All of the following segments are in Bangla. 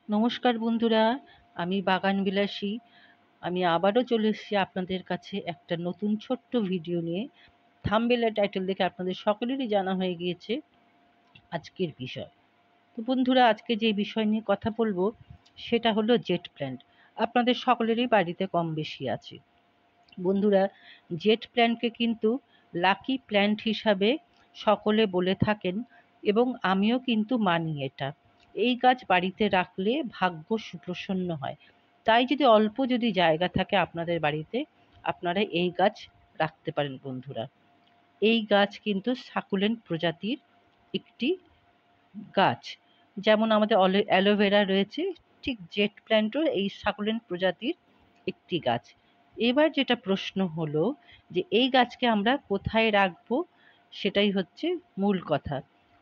নমস্কার বন্ধুরা, আমি বাগান বিলাসী। আমি আবারও চলে এসেছি আপনাদের কাছে একটা নতুন ছোট্ট ভিডিও নিয়ে। থাম্বনেল আর টাইটেল দেখে আপনাদের সকলেরই জানা হয়ে গিয়েছে আজকের বিষয়। তো বন্ধুরা, আজকে যে বিষয় নিয়ে কথা বলবো সেটা হলো জেট প্ল্যান্ট। আপনাদের সকলেরই বাড়িতে কম বেশি আছে। বন্ধুরা, জেট প্ল্যান্টকে কিন্তু লাকি প্ল্যান্ট হিসাবে সকলে বলে থাকেন এবং আমিও কিন্তু মানি এটা। এই গাছ বাড়িতে রাখলে ভাগ্য সুপ্রসন্ন হয়। তাই যদি অল্প জায়গা থাকে আপনাদের বাড়িতে, আপনারা এই গাছ রাখতে পারেন বন্ধুরা। এই গাছ কিন্তু সাকুলেন্ট প্রজাতির একটি গাছ। যেমন আমাদের অ্যালোভেরা রয়েছে, ঠিক জেট প্ল্যান্টও এই সাকুলেন্ট প্রজাতির একটি গাছ। এবার যেটা প্রশ্ন হলো যে এই গাছকে আমরা কোথায় রাখবো, সেটাই হচ্ছে মূল কথা।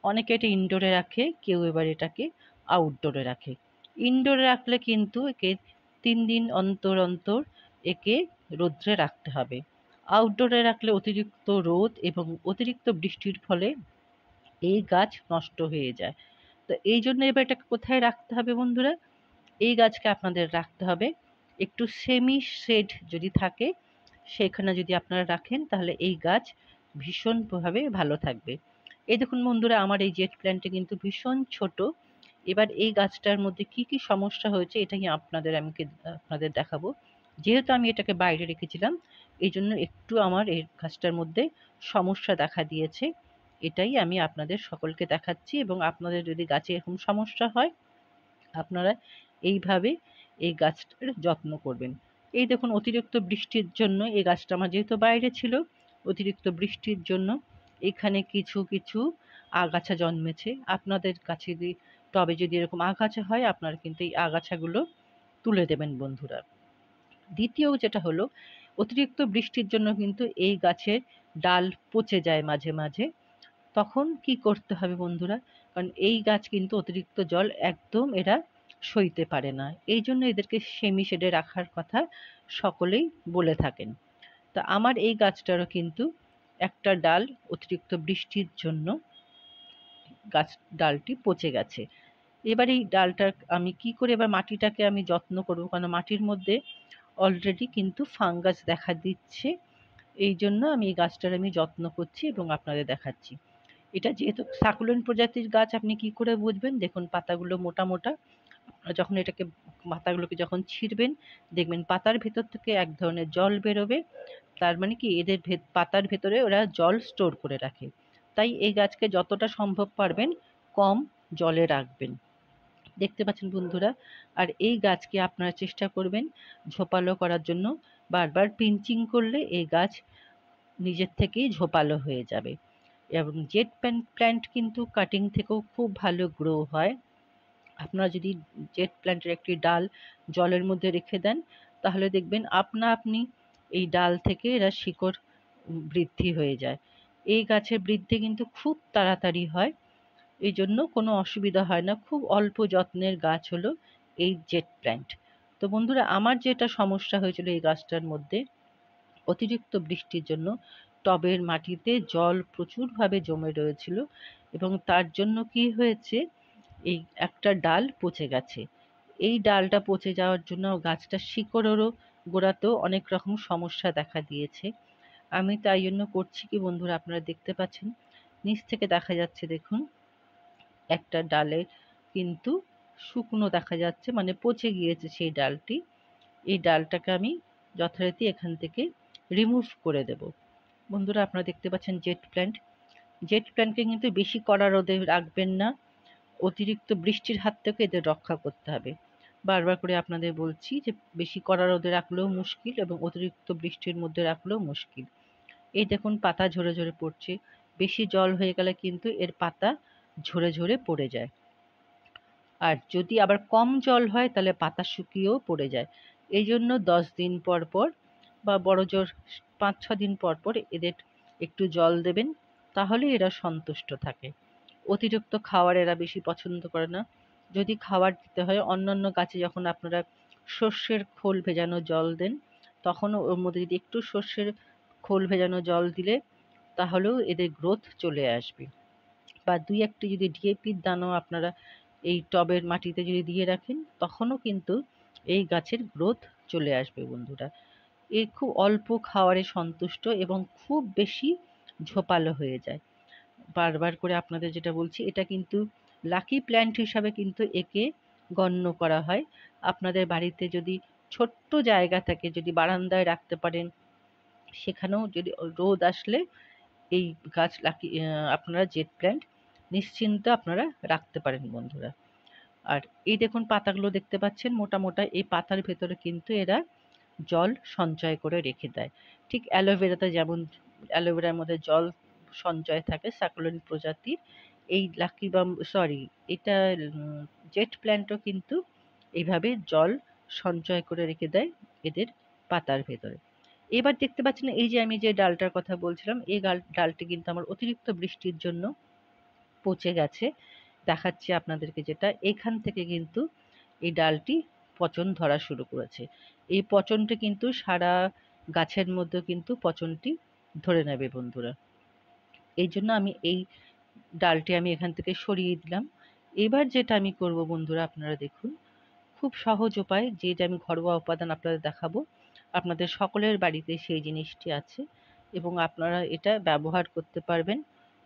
অনেকে এটা ইনডোরে রাখে, কেউ এবার এটাকে আউটডোরে রাখে। ইনডোরে রাখলে কিন্তু একে 3 দিন অন্তর অন্তর একে রোদ্রে রাখতে হবে। আউটডোরে রাখলে অতিরিক্ত রোদ এবং অতিরিক্ত বৃষ্টির ফলে এই গাছ নষ্ট হয়ে যায়। তো এই জন্য এবার এটাকে কোথায় রাখতে হবে বন্ধুরা? এই গাছকে আপনাদের রাখতে হবে একটু সেমি শেড যদি থাকে, সেখানে যদি আপনারা রাখেন তাহলে এই গাছ ভীষণভাবে ভালো থাকবে। এই দেখুন বন্ধুরা, আমার এই জেট প্ল্যান্টটা কিন্তু ভীষণ ছোট। এবার এই গাছটার মধ্যে কি কি সমস্যা হয়েছে এটাই আপনাদের দেখাবো। যেহেতু আমি এটাকে বাইরে রেখেছিলাম, এই জন্য একটু আমার এই গাছটার মধ্যে সমস্যা দেখা দিয়েছে। এটাই আমি আপনাদের সকলকে দেখাচ্ছি, এবং আপনাদের যদি গাছে এরকম সমস্যা হয়, আপনারা এইভাবে এই গাছটার যত্ন করবেন। এই দেখুন, অতিরিক্ত বৃষ্টির জন্য এই গাছটা আমার যেহেতু বাইরে ছিল, অতিরিক্ত বৃষ্টির জন্য এখানে কিছু কিছু আগাছা জন্মেছে। আপনাদের কাছে যদি টবে যদি এরকম আগাছা হয়, আপনারা কিন্তু এই আগাছাগুলো তুলে দেবেন বন্ধুরা। দ্বিতীয় যেটা হলো, অতিরিক্ত বৃষ্টির জন্য কিন্তু এই গাছের ডাল পচে যায় মাঝে মাঝে। তখন কি করতে হবে বন্ধুরা? কারণ এই গাছ কিন্তু অতিরিক্ত জল একদম এরা সইতে পারে না। এই জন্য এদেরকে সেমি শেডে রাখার কথা সকলেই বলে থাকেন। তা আমার এই গাছটারও কিন্তু একটা ডাল অতিরিক্ত বৃষ্টির জন্য গাছ ডালটি পচে গেছে। এবার এই ডালটার আমি কি করে এবার মাটিটাকে আমি যত্ন করব? কারণ মাটির মধ্যে অলরেডি কিন্তু ফাঙ্গাস দেখা দিচ্ছে। এই জন্য আমি এই গাছটার আমি যত্ন করছি এবং আপনাদের দেখাচ্ছি। এটা যেহেতু সাকুলেন্ট প্রজাতির গাছ, আপনি কি করে বুঝবেন? দেখুন, পাতাগুলো মোটা মোটা। যখন এটাকে পাতাগুলোকে যখন ছিঁড়বেন, দেখবেন পাতার ভেতর থেকে এক ধরনের জল বেরোবে। তার মানে কি, এদের পাতার ভেতরে ওরা জল স্টোর করে রাখে। তাই এই গাছকে যতটা সম্ভব পারবেন কম জলে রাখবেন। দেখতে পাচ্ছেন বন্ধুরা? আর এই গাছকে আপনারা চেষ্টা করবেন ঝোপালো করার জন্য। বারবার পিঞ্চিং করলে এই গাছ নিজের থেকেই ঝোপালো হয়ে যাবে। এবং জেট প্ল্যান্ট কিন্তু কাটিং থেকেও খুব ভালো গ্রো হয়। আপনারা যদি জেট প্ল্যান্টের একটি ডাল জলের মধ্যে রেখে দেন, তাহলে দেখবেন আপনা আপনি এই ডাল থেকে এরা শিকড় বৃদ্ধি হয়ে যায়। এই গাছের বৃদ্ধি কিন্তু খুব তাড়াতাড়ি হয়। এই জন্য কোনো অসুবিধা হয় না। খুব অল্প যত্নের গাছ হলো এই জেট প্ল্যান্ট। তো বন্ধুরা, আমার যেটা সমস্যা হয়েছিল এই গাছটার মধ্যে, অতিরিক্ত বৃষ্টির জন্য টবের মাটিতে জল প্রচুরভাবে জমে রয়েছিল, এবং তার জন্য কি হয়েছে, এই একটা ডাল পচে গেছে। এই ডালটা পচে যাওয়ার জন্য গাছটার শিকড়েরও গোড়াতেও অনেক রকম সমস্যা দেখা দিয়েছে। আমি তাই জন্য করছি কি বন্ধুরা, আপনারা দেখতে পাচ্ছেন নিচ থেকে দেখা যাচ্ছে, দেখুন একটা ডালে কিন্তু শুকনো দেখা যাচ্ছে, মানে পচে গিয়েছে সেই ডালটি। এই ডালটাকে আমি যথারীতি এখান থেকে রিমুভ করে দেব। বন্ধুরা, আপনারা দেখতে পাচ্ছেন জেট প্ল্যান্ট। জেট প্ল্যান্টকে কিন্তু বেশি কড়া রোদে রাখবেন না। অতিরিক্ত বৃষ্টির হাত থেকে এদের রক্ষা করতে হবে। বারবার করে আপনাদের বলছি যে বেশি কড়া রোদে রাখলেও মুশকিল এবং অতিরিক্ত বৃষ্টির মধ্যে রাখলেও মুশকিল। এই দেখুন, পাতা ঝরে ঝরে পড়ছে। বেশি জল হয়ে গেলে কিন্তু এর পাতা ঝরে ঝরে পড়ে যায়। আর যদি আবার কম জল হয় তাহলে পাতা শুকিয়েও পড়ে যায়। এই জন্য 10 দিন পর পর বা বড়জোর 5-6 দিন পর পর এদের একটু জল দেবেন, তাহলে এরা সন্তুষ্ট থাকে। অতিরিক্ত খাবার এরা বেশি পছন্দ করে না। যদি খাবার দিতে হয়, অন্যান্য গাছে যখন আপনারা সর্ষের খোল ভেজানো জল দেন, তখনও ওর মধ্যে যদি একটু সর্ষের খোল ভেজানো জল দিলে, তাহলেও এদের গ্রোথ চলে আসবে। বা 2-1টি যদি ডিএপির দানাও আপনারা এই টবের মাটিতে যদি দিয়ে রাখেন তখনও কিন্তু এই গাছের গ্রোথ চলে আসবে বন্ধুরা। এ খুব অল্প খাওয়ারে সন্তুষ্ট এবং খুব বেশি ঝোপালো হয়ে যায়। বারবার করে আপনাদের যেটা বলছি, এটা কিন্তু লাকি প্ল্যান্ট হিসাবে কিন্তু একে গণ্য করা হয়। আপনাদের বাড়িতে যদি ছোট্ট জায়গা থাকে, যদি বারান্দায় রাখতে পারেন, সেখানেও যদি রোদ আসলে এই গাছ আপনারা জেট প্ল্যান্ট নিশ্চিন্তে আপনারা রাখতে পারেন বন্ধুরা। আর এই দেখুন পাতাগুলো দেখতে পাচ্ছেন মোটা মোটা, এই পাতার ভেতরে কিন্তু এরা জল সঞ্চয় করে রেখে দেয়। ঠিক অ্যালোভেরাতে যেমন অ্যালোভেরার মধ্যে জল সঞ্চয় থাকে সাকুলেন্ট প্রজাতির, এই লাকি বাম সরি এটা জেট প্ল্যান্টও কিন্তু এইভাবে জল সঞ্চয় করে রেখে দেয় এদের পাতার ভেতরে। এবার দেখতে পাচ্ছেন এই যে আমি যে ডালটার কথা বলছিলাম, এই ডালটি কিন্তু আমার অতিরিক্ত বৃষ্টির জন্য পচে গেছে। দেখাচ্ছি আপনাদেরকে যেটা, এখান থেকে কিন্তু এই ডালটি পচন ধরা শুরু করেছে। এই পচনটি কিন্তু সারা গাছের মধ্যে কিন্তু পচনটি ধরে নেবে বন্ধুরা। এই জন্য আমি এই ডালটি আমি এখান থেকে সরিয়ে দিলাম। এবার যেটা আমি করব বন্ধুরা, আপনারা দেখুন, খুব সহজ উপায়, যেটা আমি ঘরোয়া উপাদান আপনাদের দেখাবো। আপনাদের সকলের বাড়িতে সেই জিনিসটি আছে এবং আপনারা এটা ব্যবহার করতে পারবেন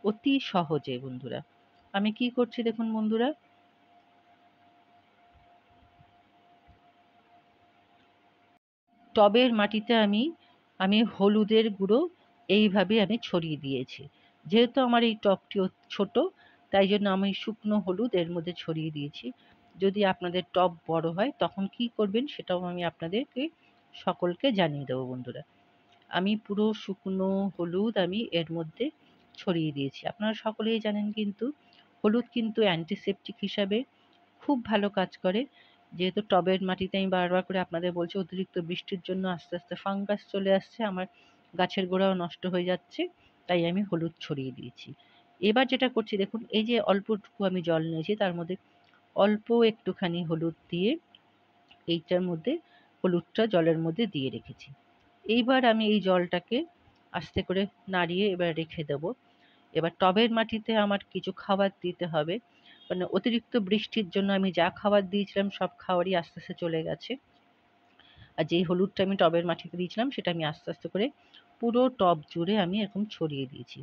অতি সহজে বন্ধুরা। আমি কি করছি দেখুন বন্ধুরা, টবের মাটিতে আমি হলুদের গুঁড়ো এইভাবে আমি ছড়িয়ে দিয়েছি। যেহেতু আমার এই টবটি ছোট, তাই জন্য আমি শুকনো হলুদ এর মধ্যে ছড়িয়ে দিয়েছি। যদি আপনাদের টব বড় হয় তখন কি করবেন সেটাও আমি আপনাদেরকে সকলকে জানিয়ে দেবো বন্ধুরা। আমি পুরো শুকনো হলুদ আমি এর মধ্যে ছড়িয়ে দিয়েছি। আপনারা সকলেই জানেন কিন্তু হলুদ কিন্তু অ্যান্টিসেপটিক হিসাবে খুব ভালো কাজ করে। যেহেতু টবের মাটিতে আমি বারবার করে আপনাদের বলছি অতিরিক্ত বৃষ্টির জন্য আস্তে আস্তে ফাঙ্গাস চলে আসছে, আমার গাছের গোড়াও নষ্ট হয়ে যাচ্ছে, তাই আমি হলুদ ছড়িয়ে দিয়েছি। এবার যেটা করছি দেখুন, এই যে অল্পটুকু আমি জল নিয়েছি তার মধ্যে অল্প একটুখানি হলুদ দিয়ে এইটার মধ্যে হলুদটা জলের মধ্যে দিয়ে রেখেছি। এইবার আমি এই জলটাকে আস্তে করে নাড়িয়ে এবার রেখে দেবো। এবার টবের মাটিতে আমার কিছু খাবার দিতে হবে। মানে অতিরিক্ত বৃষ্টির জন্য আমি যা খাবার দিয়েছিলাম সব খাবারই আস্তে আস্তে চলে গেছে। আর যেই হলুদটা আমি টবের মাটিতে দিয়েছিলাম সেটা আমি আস্তে আস্তে করে পুরো টব জুড়ে আমি এরকম ছড়িয়ে দিয়েছি।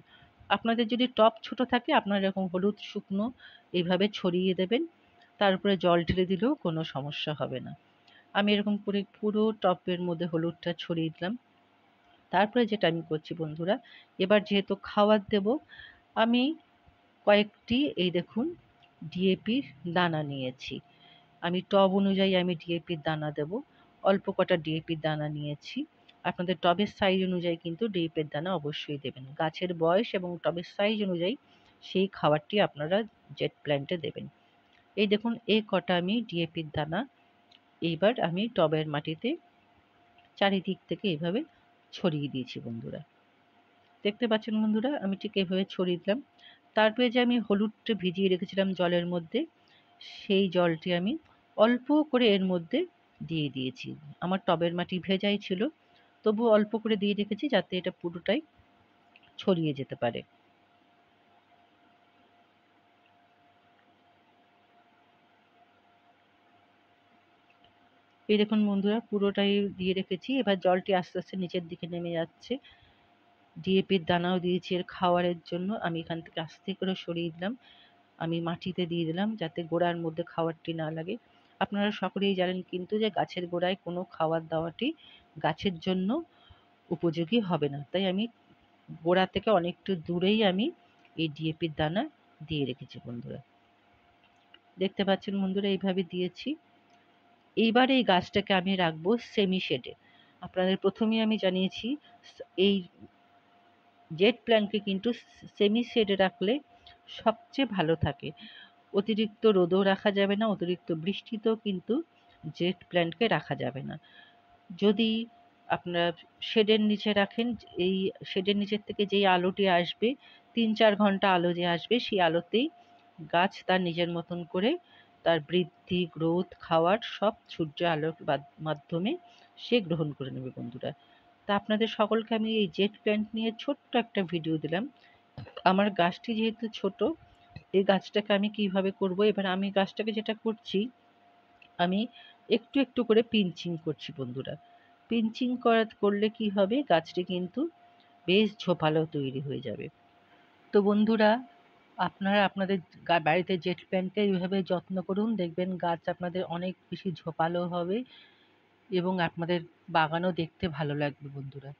আপনাদের যদি টব ছোট থাকে আপনারা এরকম হলুদ শুকনো এইভাবে ছড়িয়ে দেবেন, তার উপরে জল ঢেলে দিলেও কোনো সমস্যা হবে না। আমি এরকম করে পুরো টবের মধ্যে হলুদটা ছড়িয়ে দিলাম। তারপরে যেটা আমি করছি বন্ধুরা, এবার যেহেতু খাবার দেব, আমি কয়েকটি এই দেখুন ডিএপির দানা নিয়েছি। আমি টব অনুযায়ী আমি ডিএপির দানা দেব। অল্প কটা ডিএপির দানা নিয়েছি। আপনাদের টবের সাইজ অনুযায়ী কিন্তু ডিএপির দানা অবশ্যই দেবেন। গাছের বয়স এবং টবের সাইজ অনুযায়ী সেই খাবারটি আপনারা জেট প্ল্যান্টে দেবেন। এই দেখুন এই কটা আমি ডিএপির দানা এইবার আমি টবের মাটিতে চারিদিক থেকে এভাবে ছড়িয়ে দিয়েছি বন্ধুরা। দেখতে পাচ্ছেন বন্ধুরা, আমি ঠিক এভাবে ছড়িয়ে দিলাম। তারপরে যে আমি হলুদটা ভিজিয়ে রেখেছিলাম জলের মধ্যে, সেই জলটি আমি অল্প করে এর মধ্যে দিয়ে দিয়েছি। আমার টবের মাটি ভেজাই ছিল, তবুও অল্প করে দিয়ে রেখেছি যাতে এটা পুরোটাই ছড়িয়ে যেতে পারে। এই দেখুন বন্ধুরা পুরোটাই দিয়ে রেখেছি। এবার জলটি আস্তে আস্তে নিচের দিকে নেমে যাচ্ছে। ডিএপির দানাও দিয়েছি এর খাওয়ারের জন্য। আমি এখান থেকে আস্তে করে সরিয়ে দিলাম। আমি মাটিতে দিয়ে দিলাম যাতে গোড়ার মধ্যে খাবারটি না লাগে। আপনারা সকলেই জানেন কিন্তু যে গাছের গোড়ায় কোনো খাবার দেওয়াটি গাছের জন্য উপযোগী হবে না। তাই আমি গোড়া থেকে অনেকটু দূরেই আমি এই ডিএপির দানা দিয়ে রেখেছি বন্ধুরা। দেখতে পাচ্ছেন বন্ধুরা এইভাবে দিয়েছি। এইবার এই গাছটাকে আমি রাখবো সেমি শেডে। আপনাদের প্রথমেই আমি জানিয়েছি এই জেট প্ল্যান্টকে কিন্তু সেমি শেডে রাখলে সবচেয়ে ভালো থাকে। অতিরিক্ত রোদেও রাখা যাবে না, অতিরিক্ত বৃষ্টিতেও কিন্তু জেট প্ল্যান্টকে রাখা যাবে না। যদি আপনারা শেডের নিচে রাখেন, এই শেডের নিচের থেকে যেই আলোটি আসবে ৩-৪ ঘন্টা আলো যে আসবে সেই আলোতেই গাছ তার নিজের মতন করে তার বৃদ্ধি, গ্রোথ, খাওয়ার সব সূর্যের আলোর মাধ্যমে সে গ্রহণ করে নেবে বন্ধুরা। তা আপনাদের সকলকে আমি এই জেট প্ল্যান্ট নিয়ে ছোট্ট একটা ভিডিও দিলাম। আমার গাছটি যেহেতু ছোট, এই গাছটাকে আমি কিভাবে করব, এবার আমি গাছটাকে যেটা করছি, আমি একটু একটু করে পিঞ্চিং করছি বন্ধুরা। পিঞ্চিং করলে কি হবে, গাছটি কিন্তু বেশ ঝোপালো তৈরি হয়ে যাবে। তো বন্ধুরা, আপনারা আপনাদের বাড়িতে জেট প্ল্যান্টটা এইভাবে যত্ন করুন, দেখবেন গাছ আপনাদের অনেক বেশি ঝোপালো হবে এবং আপনাদের বাগানও দেখতে ভালো লাগবে বন্ধুরা।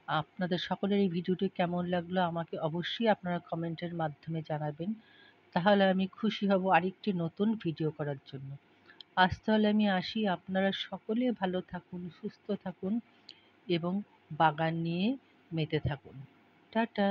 আপনাদের সকলের এই ভিডিওটি কেমন লাগলো আমাকে অবশ্যই আপনারা কমেন্টের মাধ্যমে জানাবেন। তাহলে আমি খুশি হব আরেকটি নতুন ভিডিও করার জন্য। আজ তাহলে আমি আসি। আপনারা সকলে ভালো থাকুন, সুস্থ থাকুন এবং বাগান নিয়ে মেতে থাকুন। টাটা।